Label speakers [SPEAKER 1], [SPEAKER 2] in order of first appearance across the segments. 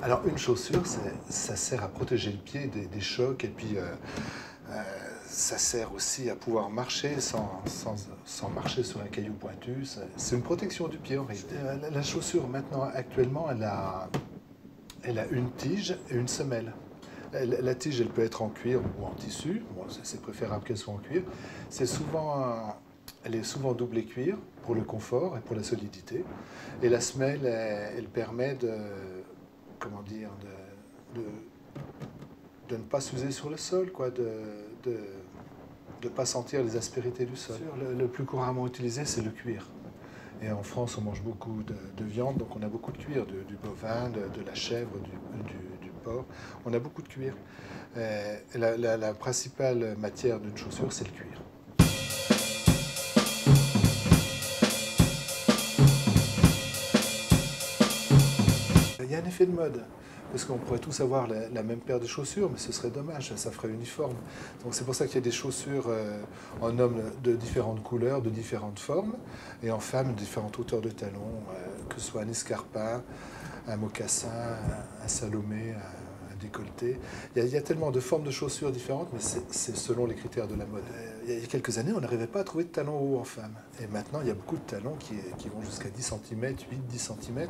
[SPEAKER 1] Alors une chaussure, ça sert à protéger le pied des chocs et puis ça sert aussi à pouvoir marcher sans marcher sur un caillou pointu. C'est une protection du pied en réalité. La chaussure maintenant actuellement elle a une tige et une semelle. La tige elle peut être en cuir ou en tissu, bon, c'est préférable qu'elle soit en cuir. Elle est souvent doublée cuir pour le confort et pour la solidité. Et la semelle elle permet comment dire, de ne pas s'user sur le sol, quoi, de ne pas sentir les aspérités du sol. Le plus couramment utilisé, c'est le cuir. Et en France, on mange beaucoup de viande, donc on a beaucoup de cuir, du bovin, de la chèvre, du porc. On a beaucoup de cuir. La principale matière d'une chaussure, c'est le cuir. Il y a un effet de mode, parce qu'on pourrait tous avoir la même paire de chaussures, mais ce serait dommage, ça ferait uniforme. Donc c'est pour ça qu'il y a des chaussures en homme de différentes couleurs, de différentes formes, et en femme de différentes hauteurs de talons, que ce soit un escarpin, un mocassin, un salomé, un décolleté. Il y a tellement de formes de chaussures différentes, mais c'est selon les critères de la mode. Il y a quelques années, on n'arrivait pas à trouver de talons hauts en femme. Et maintenant, il y a beaucoup de talons qui vont jusqu'à 10 cm, 8-10 cm.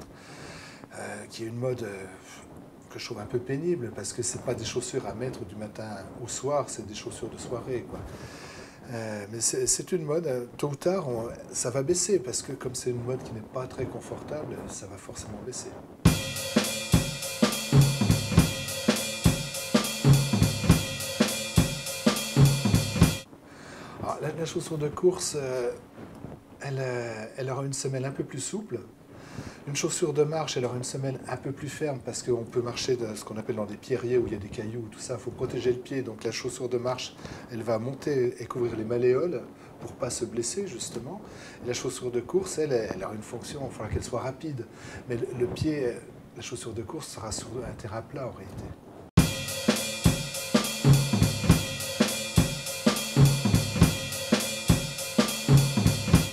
[SPEAKER 1] Qui est une mode que je trouve un peu pénible parce que c'est pas des chaussures à mettre du matin au soir, c'est des chaussures de soirée, quoi. Mais c'est une mode, tôt ou tard, ça va baisser parce que comme c'est une mode qui n'est pas très confortable, ça va forcément baisser. Alors, la chaussure de course, elle aura une semelle un peu plus souple. Une chaussure de marche, elle aura une semelle un peu plus ferme parce qu'on peut marcher dans ce qu'on appelle dans des pierriers où il y a des cailloux, tout ça, il faut protéger le pied. Donc la chaussure de marche, elle va monter et couvrir les malléoles pour ne pas se blesser justement. Et la chaussure de course, elle aura une fonction, il faudra qu'elle soit rapide. Mais le pied, la chaussure de course sera sur un terrain plat en réalité.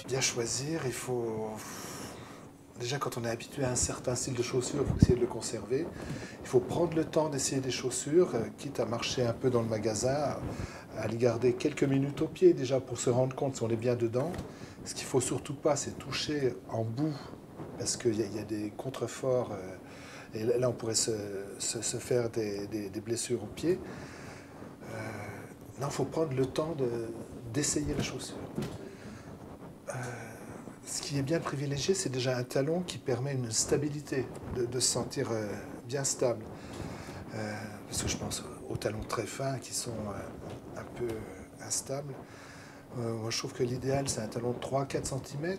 [SPEAKER 1] Bien choisir, il faut... Déjà, quand on est habitué à un certain style de chaussures, il faut essayer de le conserver. Il faut prendre le temps d'essayer des chaussures, quitte à marcher un peu dans le magasin, à les garder quelques minutes au pied déjà pour se rendre compte si on est bien dedans. Ce qu'il ne faut surtout pas, c'est toucher en bout, parce qu'il y a des contreforts, et là on pourrait se faire des blessures au pied. Non, il faut prendre le temps d'essayer la chaussure. Ce qui est bien privilégié, c'est déjà un talon qui permet une stabilité, de se sentir bien stable. Parce que je pense aux talons très fins qui sont un peu instables. Moi, je trouve que l'idéal, c'est un talon de 3-4 cm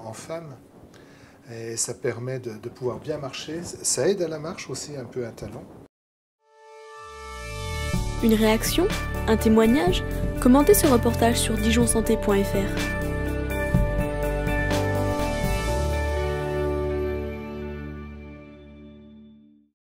[SPEAKER 1] en femme. Et ça permet de pouvoir bien marcher. Ça aide à la marche aussi, un peu un talon.
[SPEAKER 2] Une réaction? Un témoignage? Commentez ce reportage sur dijonsanté.fr.